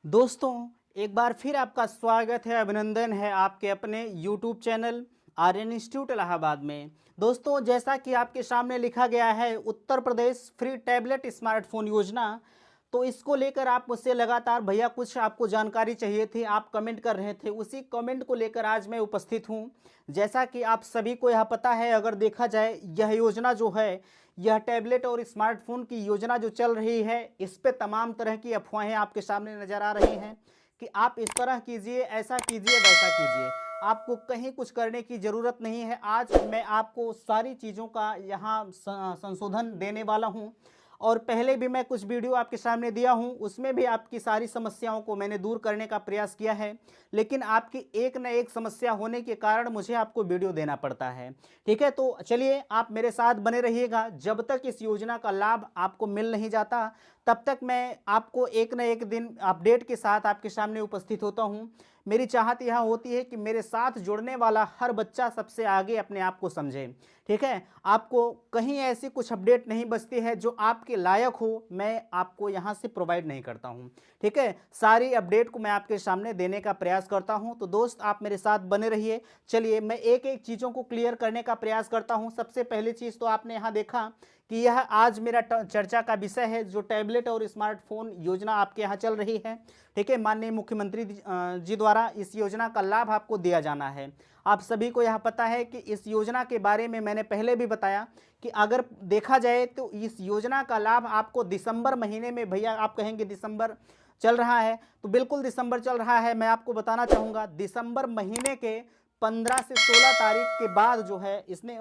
दोस्तों, एक बार फिर आपका स्वागत है, अभिनंदन है आपके अपने YouTube channel Aryan Institute Allahabad में। दोस्तों, जैसा कि आपके सामने लिखा गया है Uttar Pradesh free tablet smartphone योजना, तो इसको लेकर आप मुझसे लगातार भैया कुछ आपको जानकारी चाहिए थी, आप कमेंट कर रहे थे, उसी कमेंट को लेकर आज मैं उपस्थित हूँ। जैसा कि आप सभी को यह पता है, अगर देखा जाए यह योजना जो है, यह टैबलेट और स्मार्टफ़ोन की योजना जो चल रही है, इस पे तमाम तरह की अफ़वाहें आपके सामने नज़र आ रही हैं कि आप इस तरह कीजिए, ऐसा कीजिए, वैसा कीजिए। आपको कहीं कुछ करने की ज़रूरत नहीं है। आज मैं आपको सारी चीज़ों का यहाँ संशोधन देने वाला हूँ और पहले भी मैं कुछ वीडियो आपके सामने दिया हूँ, उसमें भी आपकी सारी समस्याओं को मैंने दूर करने का प्रयास किया है। लेकिन आपकी एक न एक समस्या होने के कारण मुझे आपको वीडियो देना पड़ता है। ठीक है, तो चलिए आप मेरे साथ बने रहिएगा। जब तक इस योजना का लाभ आपको मिल नहीं जाता, तब तक मैं आपको एक न एक दिन अपडेट के साथ आपके सामने उपस्थित होता हूँ। मेरी चाहत यह होती है कि मेरे साथ जुड़ने वाला हर बच्चा सबसे आगे अपने आप को समझे। ठीक है, आपको कहीं ऐसी कुछ अपडेट नहीं बचती है जो आपके लायक हो, मैं आपको यहाँ से प्रोवाइड नहीं करता हूँ। ठीक है, सारी अपडेट को मैं आपके सामने देने का प्रयास करता हूँ। तो दोस्त, आप मेरे साथ बने रहिए। चलिए मैं एक एक चीज़ों को क्लियर करने का प्रयास करता हूँ। सबसे पहली चीज़ तो आपने यहाँ देखा कि यह आज मेरा चर्चा का विषय है, जो टैबलेट और स्मार्टफोन योजना आपके यहाँ चल रही है। ठीक है, माननीय मुख्यमंत्री जी द्वारा इस योजना का लाभ आपको दिया जाना है। आप सभी को यह पता है कि इस योजना के बारे में मैंने पहले भी बताया कि अगर देखा जाए तो इस योजना का लाभ आपको दिसंबर महीने में, भैया आप कहेंगे दिसंबर चल रहा है, तो बिल्कुल दिसंबर चल रहा है। मैं आपको बताना चाहूँगा, दिसंबर महीने के 15 से 16 तारीख के बाद जो है, इसने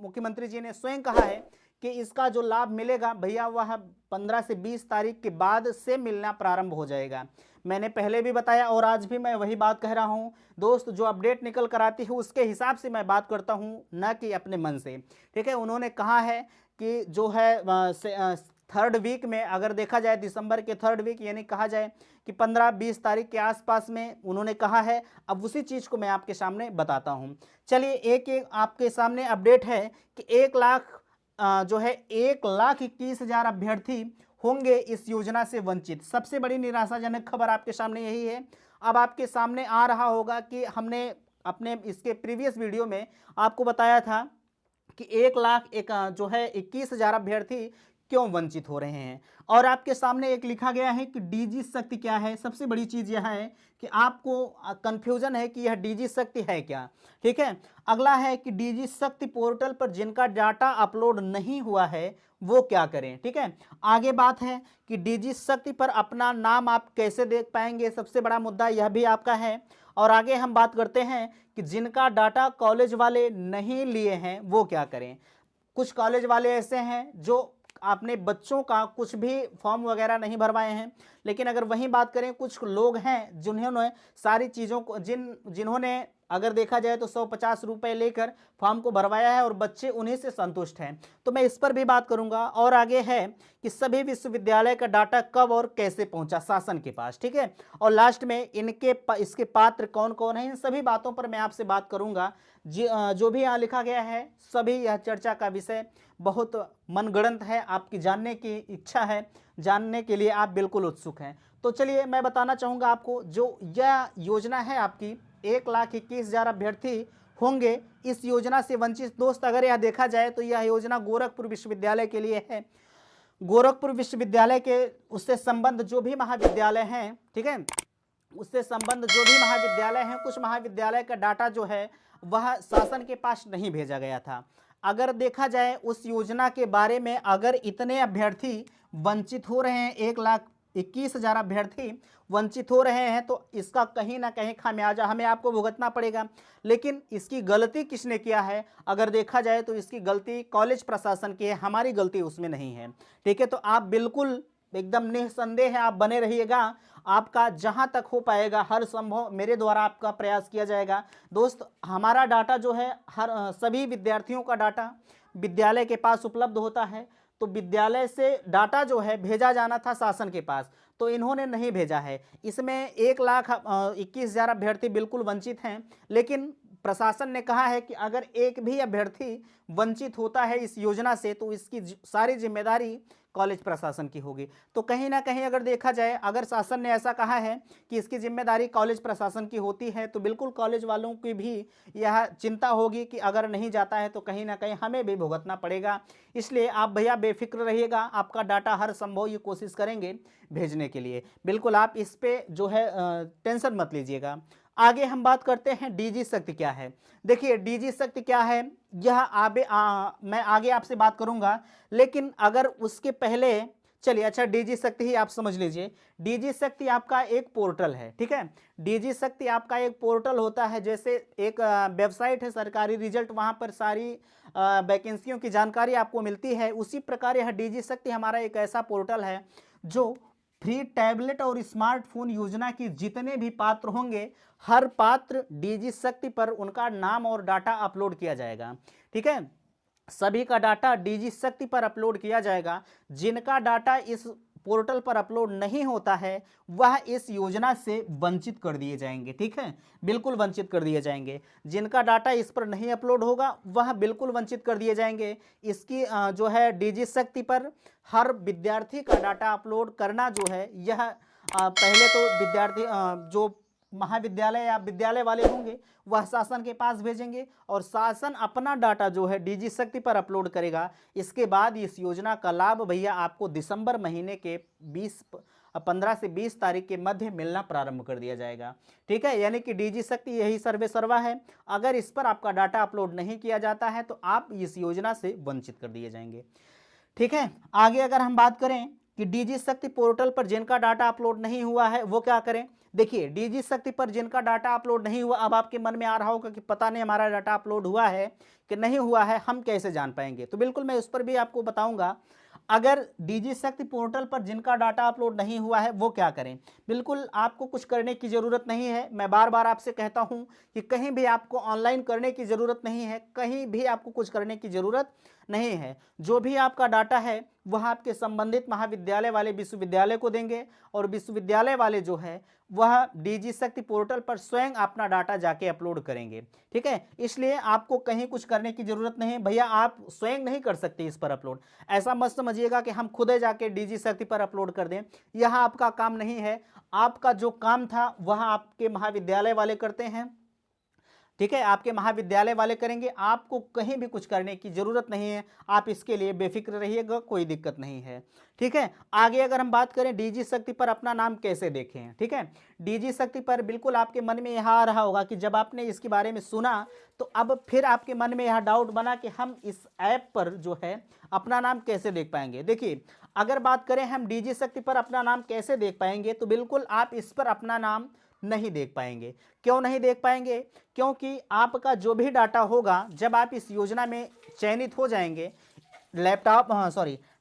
मुख्यमंत्री जी ने स्वयं कहा है कि इसका जो लाभ मिलेगा भैया, वह 15 से 20 तारीख के बाद से मिलना प्रारंभ हो जाएगा। मैंने पहले भी बताया और आज भी मैं वही बात कह रहा हूँ। दोस्त, जो अपडेट निकल कर आती है उसके हिसाब से मैं बात करता हूँ, ना कि अपने मन से। ठीक है, उन्होंने कहा है कि जो है थर्ड वीक में, अगर देखा जाए दिसंबर के थर्ड वीक, यानी कहा जाए कि 15-20 तारीख के आसपास में उन्होंने कहा है। अब उसी चीज़ को मैं आपके सामने बताता हूँ। चलिए एक एक आपके सामने अपडेट है कि 1 लाख जो है 1,21,000 अभ्यर्थी होंगे इस योजना से वंचित। सबसे बड़ी निराशाजनक खबर आपके सामने यही है। अब आपके सामने आ रहा होगा कि हमने अपने इसके प्रीवियस वीडियो में आपको बताया था कि 1 लाख जो है 21,000 अभ्यर्थी क्यों वंचित हो रहे हैं। और आपके सामने एक लिखा गया है कि डीजी शक्ति क्या है। सबसे बड़ी चीज़ यह है कि आपको कन्फ्यूजन है कि यह डीजी शक्ति है क्या। ठीक है, अगला है कि डीजी शक्ति पोर्टल पर जिनका डाटा अपलोड नहीं हुआ है वो क्या करें। ठीक है, आगे बात है कि डीजी शक्ति पर अपना नाम आप कैसे देख पाएंगे, सबसे बड़ा मुद्दा यह भी आपका है। और आगे हम बात करते हैं कि जिनका डाटा कॉलेज वाले नहीं लिए हैं वो क्या करें। कुछ कॉलेज वाले ऐसे हैं जो आपने बच्चों का कुछ भी फॉर्म वगैरह नहीं भरवाए हैं, लेकिन अगर वहीं बात करें, कुछ लोग हैं जिन्होंने सारी चीज़ों को जिन्होंने अगर देखा जाए तो 150 रुपये लेकर फॉर्म को भरवाया है और बच्चे उन्हीं से संतुष्ट हैं। तो मैं इस पर भी बात करूंगा। और आगे है कि सभी विश्वविद्यालय का डाटा कब और कैसे पहुंचा शासन के पास। ठीक है, और लास्ट में इसके पात्र कौन कौन है, इन सभी बातों पर मैं आपसे बात करूंगा। जो भी यहाँ लिखा गया है, सभी यह चर्चा का विषय बहुत मनगढ़ंत है, आपकी जानने की इच्छा है, जानने के लिए आप बिल्कुल उत्सुक हैं। तो चलिए मैं बताना चाहूँगा आपको, जो यह योजना है आपकी 1,21,000 अभ्यर्थी होंगे इस योजना से वंचित। दोस्त, अगर यह देखा जाए तो यह योजना गोरखपुर विश्वविद्यालय के लिए है। गोरखपुर विश्वविद्यालय के उससे संबंध जो भी महाविद्यालय हैं, ठीक है, उससे संबंध जो भी महाविद्यालय हैं, कुछ महाविद्यालय का डाटा जो है वह शासन के पास नहीं भेजा गया था। अगर देखा जाए उस योजना के बारे में, अगर इतने अभ्यर्थी वंचित हो रहे हैं, 1,21,000 अभ्यर्थी वंचित हो रहे हैं, तो इसका कहीं ना कहीं खामियाजा हमें आपको भुगतना पड़ेगा। लेकिन इसकी गलती किसने किया है, अगर देखा जाए तो इसकी गलती कॉलेज प्रशासन की है, हमारी गलती उसमें नहीं है। ठीक है, तो आप बिल्कुल एकदम निस्संदेह आप बने रहिएगा। आपका जहां तक हो पाएगा हर संभव मेरे द्वारा आपका प्रयास किया जाएगा। दोस्त, हमारा डाटा जो है हर सभी विद्यार्थियों का डाटा विद्यालय के पास उपलब्ध होता है। तो विद्यालय से डाटा जो है भेजा जाना था शासन के पास, तो इन्होंने नहीं भेजा है। इसमें 1,21,000 अभ्यर्थी बिल्कुल वंचित हैं। लेकिन प्रशासन ने कहा है कि अगर एक भी अभ्यर्थी वंचित होता है इस योजना से, तो इसकी सारी जिम्मेदारी कॉलेज प्रशासन की होगी। तो कहीं ना कहीं अगर देखा जाए, अगर शासन ने ऐसा कहा है कि इसकी जिम्मेदारी कॉलेज प्रशासन की होती है, तो बिल्कुल कॉलेज वालों की भी यह चिंता होगी कि अगर नहीं जाता है तो कहीं ना कहीं हमें भी भुगतना पड़ेगा। इसलिए आप भैया बेफिक्र रहिएगा, आपका डाटा हर संभव ये कोशिश करेंगे भेजने के लिए। बिल्कुल आप इस पे जो है टेंशन मत लीजिएगा। आगे हम बात करते हैं डीजी शक्ति क्या है। देखिए डीजी शक्ति क्या है, यह मैं आगे आपसे बात करूंगा, लेकिन अगर उसके पहले चलिए, अच्छा डीजी शक्ति ही आप समझ लीजिए। डीजी शक्ति आपका एक पोर्टल है, ठीक है। डीजी शक्ति आपका एक पोर्टल होता है, जैसे एक वेबसाइट है सरकारी रिजल्ट, वहां पर सारी वैकेंसियों की जानकारी आपको मिलती है। उसी प्रकार यह डीजी शक्ति हमारा एक ऐसा पोर्टल है जो फ्री टैबलेट और स्मार्टफोन योजना की जितने भी पात्र होंगे, हर पात्र डीजी शक्ति पर उनका नाम और डाटा अपलोड किया जाएगा, ठीक है। सभी का डाटा डीजी शक्ति पर अपलोड किया जाएगा। जिनका डाटा इस पोर्टल पर अपलोड नहीं होता है वह इस योजना से वंचित कर दिए जाएंगे, ठीक है, बिल्कुल वंचित कर दिए जाएंगे। जिनका डाटा इस पर नहीं अपलोड होगा वह बिल्कुल वंचित कर दिए जाएंगे। इसकी जो है डीजी शक्ति पर हर विद्यार्थी का डाटा अपलोड करना जो है, यह पहले तो विद्यार्थी जो महाविद्यालय या विद्यालय वाले होंगे वह शासन के पास भेजेंगे और शासन अपना डाटा जो है डीजी शक्ति पर अपलोड करेगा। इसके बाद इस योजना का लाभ भैया आपको दिसंबर महीने के 15 से 20 तारीख के मध्य मिलना प्रारंभ कर दिया जाएगा, ठीक है। यानी कि डीजी शक्ति यही सर्वे सर्वा है। अगर इस पर आपका डाटा अपलोड नहीं किया जाता है तो आप इस योजना से वंचित कर दिए जाएंगे, ठीक है। आगे अगर हम बात करें कि डीजी शक्ति पोर्टल पर जिनका डाटा अपलोड नहीं हुआ है वो क्या करें। देखिए डीजी शक्ति पर जिनका डाटा अपलोड नहीं हुआ, अब आपके मन में आ रहा होगा कि पता नहीं हमारा डाटा अपलोड हुआ है कि नहीं हुआ है, हम कैसे जान पाएंगे। तो बिल्कुल मैं उस पर भी आपको बताऊंगा। अगर डीजी शक्ति पोर्टल पर जिनका डाटा अपलोड नहीं हुआ है वो क्या करें। बिल्कुल आपको कुछ करने की ज़रूरत नहीं है। मैं बार बार आपसे कहता हूं कि कहीं भी आपको ऑनलाइन करने की ज़रूरत नहीं है, कहीं भी आपको कुछ करने की ज़रूरत नहीं है। जो भी आपका डाटा है वह आपके संबंधित महाविद्यालय वाले विश्वविद्यालय को देंगे और विश्वविद्यालय वाले जो है वह डीजी शक्ति पोर्टल पर स्वयं अपना डाटा जाके अपलोड करेंगे, ठीक है। इसलिए आपको कहीं कुछ करने की जरूरत नहीं भैया, आप स्वयं नहीं कर सकते इस पर अपलोड। ऐसा मत समझिएगा कि हम खुद ही जाके डीजी शक्ति पर अपलोड कर दें, यह आपका काम नहीं है। आपका जो काम था वह आपके महाविद्यालय वाले करते हैं, ठीक है, आपके महाविद्यालय वाले करेंगे। आपको कहीं भी कुछ करने की जरूरत नहीं है, आप इसके लिए बेफिक्र रहिएगा, कोई दिक्कत नहीं है, ठीक है। आगे अगर हम बात करें डीजी शक्ति पर अपना नाम कैसे देखें, ठीक है। डीजी शक्ति पर बिल्कुल आपके मन में यह आ रहा होगा कि जब आपने इसके बारे में सुना तो अब फिर आपके मन में यह डाउट बना कि हम इस ऐप पर जो है अपना नाम कैसे देख पाएंगे। देखिए अगर बात करें हम डीजी शक्ति पर अपना नाम कैसे देख पाएंगे, तो बिल्कुल आप इस पर अपना नाम नहीं देख पाएंगे। क्यों नहीं देख पाएंगे? क्योंकि आपका जो भी डाटा होगा, जब आप इस योजना में चयनित हो जाएंगे,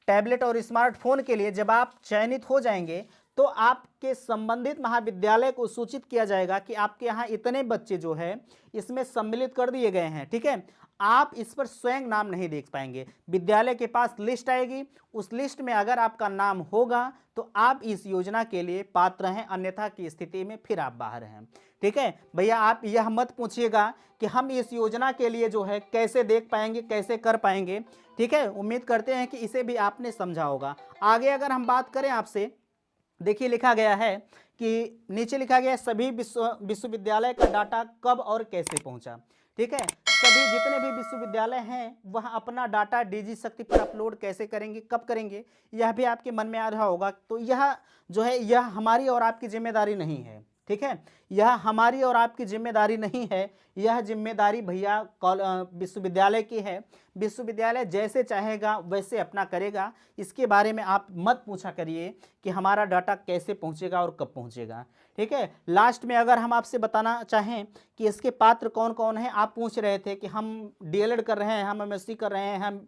टैबलेट और स्मार्टफोन के लिए जब आप चयनित हो जाएंगे तो आपके संबंधित महाविद्यालय को सूचित किया जाएगा कि आपके यहाँ इतने बच्चे जो है इसमें सम्मिलित कर दिए गए हैं, ठीक है। आप इस पर स्वयं नाम नहीं देख पाएंगे। विद्यालय के पास लिस्ट आएगी, उस लिस्ट में अगर आपका नाम होगा तो आप इस योजना के लिए पात्र हैं, अन्यथा की स्थिति में फिर आप बाहर हैं, ठीक है। भैया आप यह मत पूछिएगा कि हम इस योजना के लिए जो है कैसे देख पाएंगे, कैसे कर पाएंगे, ठीक है। उम्मीद करते हैं कि इसे भी आपने समझा होगा। आगे अगर हम बात करें आपसे, देखिए लिखा गया है कि नीचे लिखा गया है सभी विश्वविद्यालय का डाटा कब और कैसे पहुंचा, ठीक है। सभी जितने भी विश्वविद्यालय हैं वह अपना डाटा डीजी शक्ति पर अपलोड कैसे करेंगे, कब करेंगे, यह भी आपके मन में आ रहा होगा। तो यह जो है यह हमारी और आपकी जिम्मेदारी नहीं है, ठीक है। यह हमारी और आपकी जिम्मेदारी नहीं है, यह जिम्मेदारी भैया विश्वविद्यालय की है। विश्वविद्यालय जैसे चाहेगा वैसे अपना करेगा। इसके बारे में आप मत पूछा करिए कि हमारा डाटा कैसे पहुंचेगा और कब पहुंचेगा, ठीक है। लास्ट में अगर हम आपसे बताना चाहें कि इसके पात्र कौन कौन हैं, आप पूछ रहे थे कि हम डीएलएड कर रहे हैं, हम एमएससी कर रहे हैं,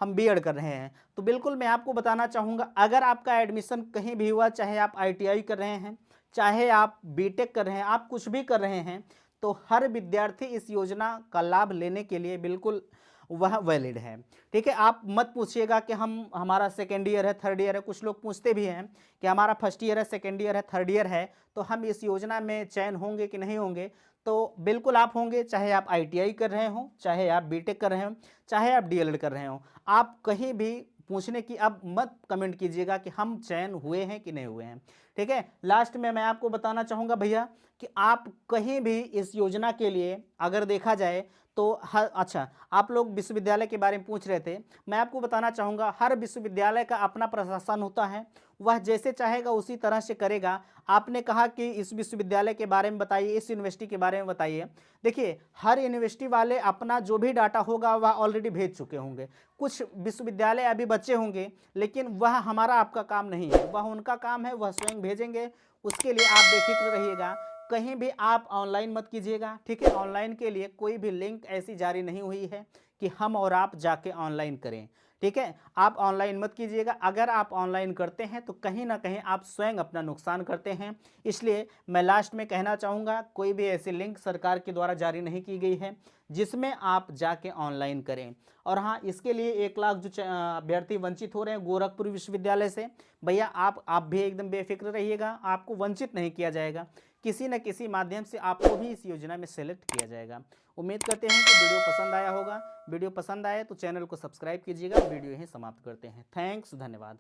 हम बीएड कर रहे हैं, तो बिल्कुल मैं आपको बताना चाहूँगा, अगर आपका एडमिशन कहीं भी हुआ, चाहे आप आईटीआई कर रहे हैं, चाहे आप बीटेक कर रहे हैं, आप कुछ भी कर रहे हैं, तो हर विद्यार्थी इस योजना का लाभ लेने के लिए बिल्कुल वह वैलिड है, ठीक है। आप मत पूछिएगा कि हमारा सेकेंड ईयर है, थर्ड ईयर है। कुछ लोग पूछते भी हैं कि हमारा फर्स्ट ईयर है, सेकेंड ईयर है, थर्ड ईयर है, तो हम इस योजना में चयन होंगे कि नहीं होंगे। तो बिल्कुल आप होंगे, चाहे आप आईटीआई कर रहे हो, चाहे आप बीटेक कर रहे हो, चाहे आप डीएलएड कर रहे हो। आप कहीं भी पूछने की अब मत कमेंट कीजिएगा कि हम चयन हुए हैं कि नहीं हुए हैं। ठीक है, लास्ट में मैं आपको बताना चाहूँगा भैया कि आप कहीं भी इस योजना के लिए अगर देखा जाए तो अच्छा, आप लोग विश्वविद्यालय के बारे में पूछ रहे थे, मैं आपको बताना चाहूँगा हर विश्वविद्यालय का अपना प्रशासन होता है, वह जैसे चाहेगा उसी तरह से करेगा। आपने कहा कि इस विश्वविद्यालय के बारे में बताइए, इस यूनिवर्सिटी के बारे में बताइए। देखिए, हर यूनिवर्सिटी वाले अपना जो भी डाटा होगा वह ऑलरेडी भेज चुके होंगे। कुछ विश्वविद्यालय अभी बचे होंगे, लेकिन वह हमारा आपका काम नहीं है, वह उनका काम है, वह स्वयं भेजेंगे। उसके लिए आप बेफिक्र रहिएगा, कहीं भी आप ऑनलाइन मत कीजिएगा। ठीक है, ऑनलाइन के लिए कोई भी लिंक ऐसी जारी नहीं हुई है कि हम और आप जाके ऑनलाइन करें। ठीक है, आप ऑनलाइन मत कीजिएगा। अगर आप ऑनलाइन करते हैं तो कहीं ना कहीं आप स्वयं अपना नुकसान करते हैं। इसलिए मैं लास्ट में कहना चाहूँगा, कोई भी ऐसी लिंक सरकार के द्वारा जारी नहीं की गई है जिसमें आप जाके ऑनलाइन करें। और हाँ, इसके लिए 1 लाख जो अभ्यर्थी वंचित हो रहे हैं गोरखपुर विश्वविद्यालय से, भैया आप भी एकदम बेफिक्र रहिएगा, आपको वंचित नहीं किया जाएगा। किसी न किसी माध्यम से आपको भी इस योजना में सेलेक्ट किया जाएगा। उम्मीद करते हैं कि वीडियो पसंद आया होगा। वीडियो पसंद आए तो चैनल को सब्सक्राइब कीजिएगा। वीडियो यहीं समाप्त करते हैं। थैंक्स, धन्यवाद।